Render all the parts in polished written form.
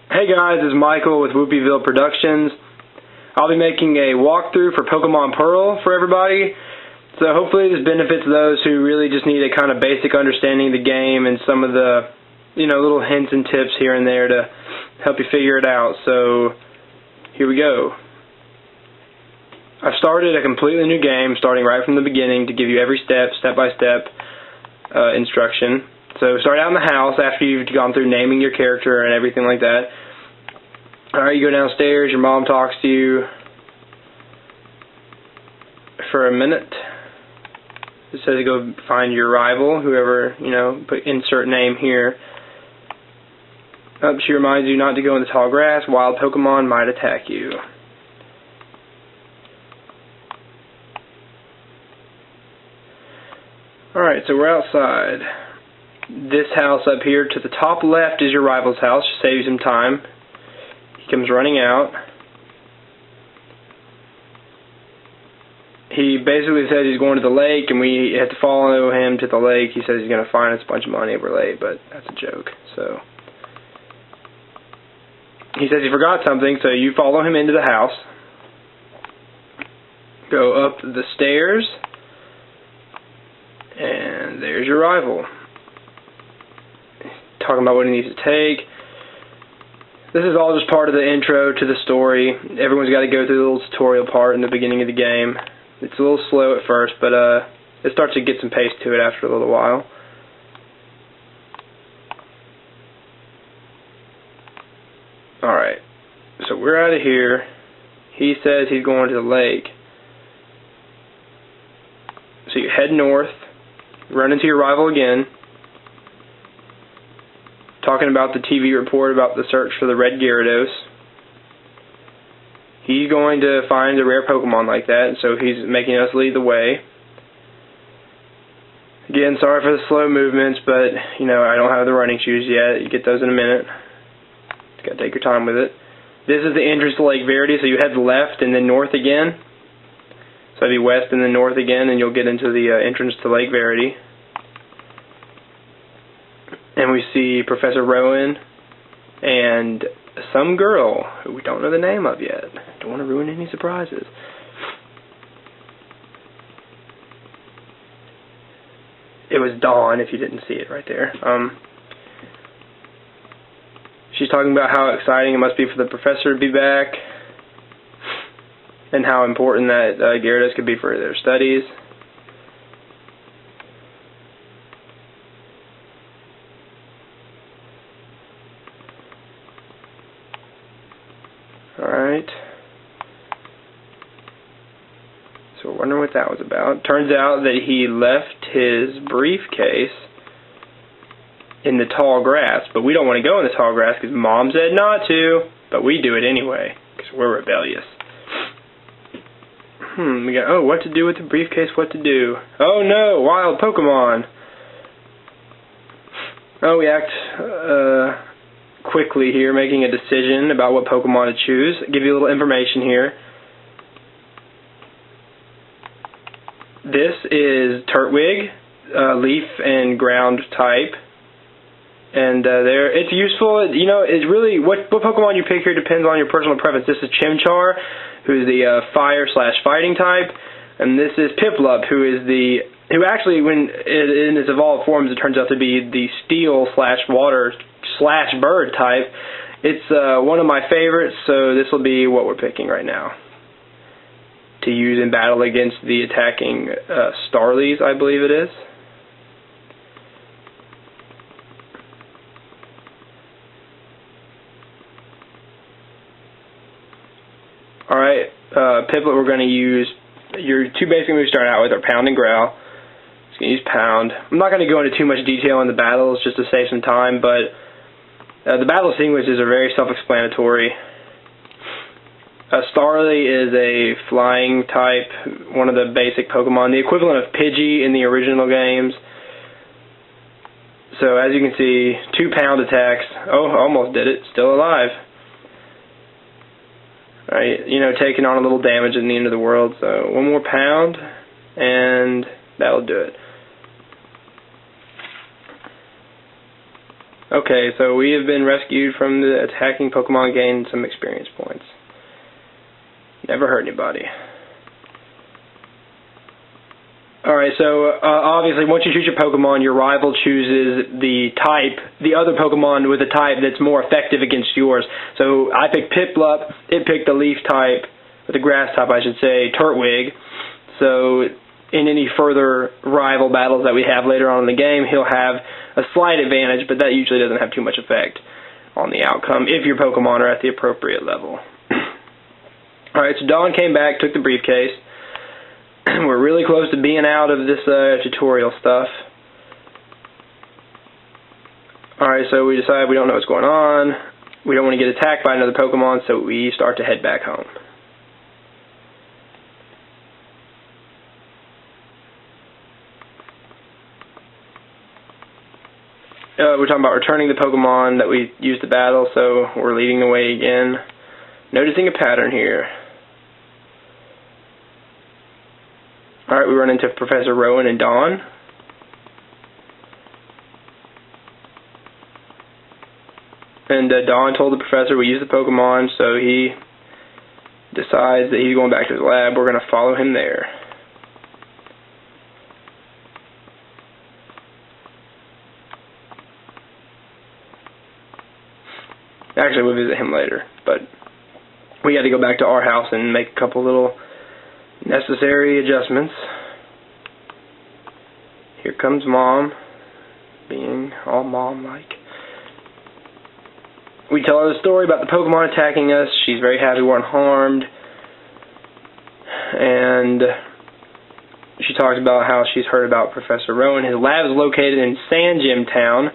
Hey guys, it's Michael with Woopyville Productions. I'll be making a walkthrough for Pokemon Pearl for everybody. So hopefully this benefits those who really just need a kind of basic understanding of the game and some of the, little hints and tips here and there to help you figure it out. So here we go. I've started a completely new game, starting right from the beginning to give you every step-by-step instruction. So start out in the house after you've gone through naming your character and everything like that. Alright, you go downstairs, your mom talks to you for a minute. It says to go find your rival, whoever, put insert name here. She reminds you not to go in the tall grass, wild Pokemon might attack you. Alright, so we're outside. This house up here to the top left is your rival's house. Save you some time. He comes running out. He basically says he's going to the lake, and we have to follow him to the lake. He says he's going to find us a bunch of money if we're late, but that's a joke. So he says he forgot something, so you follow him into the house. Go up the stairs, and there's your rival. Talking about what he needs to take. This is all just part of the intro to the story. Everyone's got to go through the little tutorial part in the beginning of the game. It's a little slow at first, but it starts to get some pace to it after a little while. Alright, so we're out of here. He says he's going to the lake. So you head north, run into your rival again, talking about the TV report about the search for the red Gyarados. He's going to find a rare Pokemon like that, so he's making us lead the way. Again, sorry for the slow movements, but, I don't have the running shoes yet. You get those in a minute. Just gotta take your time with it. This is the entrance to Lake Verity, so you head left and then north again. So it'd be west and then north again, and you'll get into the entrance to Lake Verity. And we see Professor Rowan and some girl who we don't know the name of yet. Don't want to ruin any surprises. It was Dawn, if you didn't see it right there. She's talking about how exciting it must be for the professor to be back, and how important that Gyarados could be for their studies. Alright. So we're wondering what that was about. Turns out that he left his briefcase in the tall grass, but we don't want to go in the tall grass because Mom said not to, but we do it anyway because we're rebellious. We got, what to do with the briefcase, what to do. Oh no, wild Pokemon. Oh, we act quickly here, making a decision about what Pokemon to choose. I'll give you a little information here. This is Turtwig, leaf and ground type. And it's useful. It's really what Pokemon you pick here depends on your personal preference. This is Chimchar, who's the fire/fighting type, and this is Piplup, who actually, when in its evolved forms, it turns out to be the steel/water/bird type. It's one of my favorites, so this will be what we're picking right now to use in battle against the attacking Starlies, I believe it is. Alright, Piplup, we're going to use, your two basic moves to start out with are Pound and Growl. Just going to use Pound. I'm not going to go into too much detail in the battles just to save some time, but the battle sequences are very self-explanatory. Starly is a flying type, one of the basic Pokemon, the equivalent of Pidgey in the original games. So as you can see, 2 Pound attacks. Oh, almost did it. Still alive. Right, taking on a little damage at the end of the world. So 1 more Pound, and that'll do it. Okay, so we have been rescued from the attacking Pokemon, gained some experience points. Never hurt anybody. Alright, so obviously once you shoot your Pokemon, your rival chooses the type, the other Pokemon with a type that's more effective against yours. So I picked Piplup, it picked the leaf type, with the grass type I should say, Turtwig. So in any further rival battles that we have later on in the game, he'll have a slight advantage, but that usually doesn't have too much effect on the outcome if your Pokemon are at the appropriate level. Alright, so Dawn came back, took the briefcase. We're really close to being out of this tutorial stuff. Alright, so we decide we don't know what's going on. We don't want to get attacked by another Pokemon, so we start to head back home. We're talking about returning the Pokemon that we used to battle, so we're leading the way again. Noticing a pattern here. Alright, we run into Professor Rowan and Dawn. And Dawn told the professor we use the Pokemon, so he decides that he's going back to his lab. We're going to follow him there. Actually, we'll visit him later, but we got to go back to our house and make a couple little necessary adjustments. Here comes Mom, being all mom-like. We tell her the story about the Pokemon attacking us. She's very happy we're unharmed. And she talks about how she's heard about Professor Rowan. His lab is located in Sandgem Town,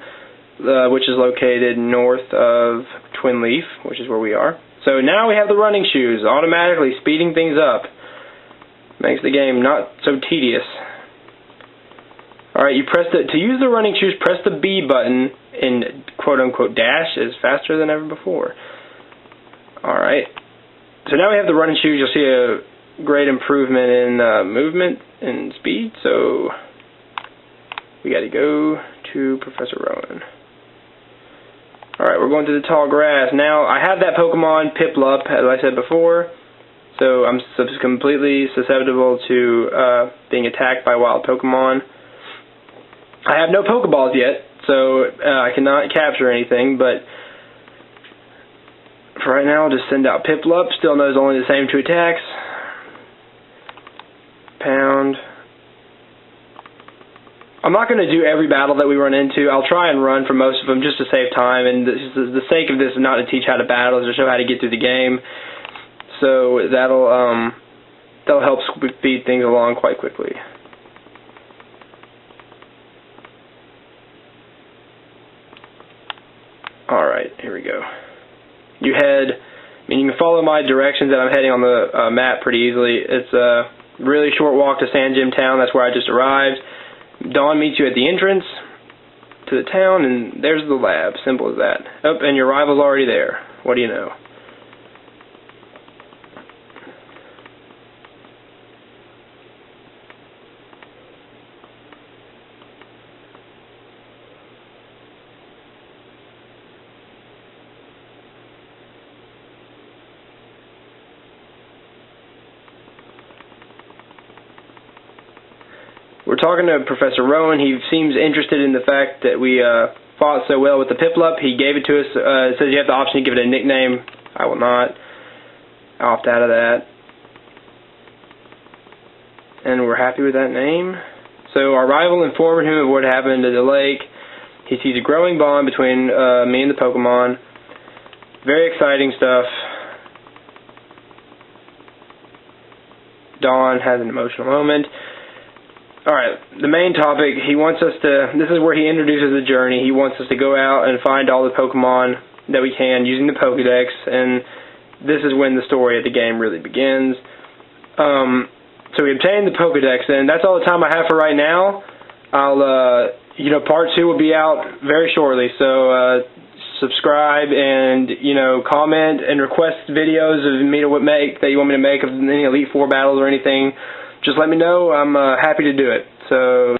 which is located north of Twin Leaf, which is where we are. So now we have the running shoes, automatically speeding things up. Makes the game not so tedious. Alright, to use the running shoes, press the B button and quote-unquote dash is faster than ever before. Alright, so now we have the running shoes. You'll see a great improvement in movement and speed, so we gotta go to Professor Rowan. Alright, we're going to the tall grass. Now, I have that Pokemon, Piplup, as I said before. So I'm completely susceptible to being attacked by wild Pokemon. I have no Pokeballs yet, so I cannot capture anything, but for right now I'll just send out Piplup. Still knows only the same 2 attacks. Pound. I'm not going to do every battle that we run into. I'll try and run for most of them just to save time, and the sake of this is not to teach how to battle, it's to show how to get through the game. So that'll help speed things along quite quickly. Alright, here we go. You can follow my directions that I'm heading on the map pretty easily. It's a really short walk to Sandgem Town, that's where I just arrived. Dawn meets you at the entrance to the town, and there's the lab. Simple as that. Oh, and your rival's already there. What do you know? We're talking to Professor Rowan. He seems interested in the fact that we fought so well with the Piplup. He gave it to us. It says you have the option to give it a nickname. I will not. I'll opt out of that. And we're happy with that name. So our rival informed him of what happened at the lake. He sees a growing bond between me and the Pokemon. Very exciting stuff. Dawn has an emotional moment. Alright, the main topic, this is where he introduces the journey. He wants us to go out and find all the Pokemon that we can using the Pokedex, and this is when the story of the game really begins. So we obtained the Pokedex, and that's all the time I have for right now. Part 2 will be out very shortly, so subscribe and, comment and request videos of me to that you want me to make of any Elite Four battles or anything. Just let me know. I'm happy to do it. So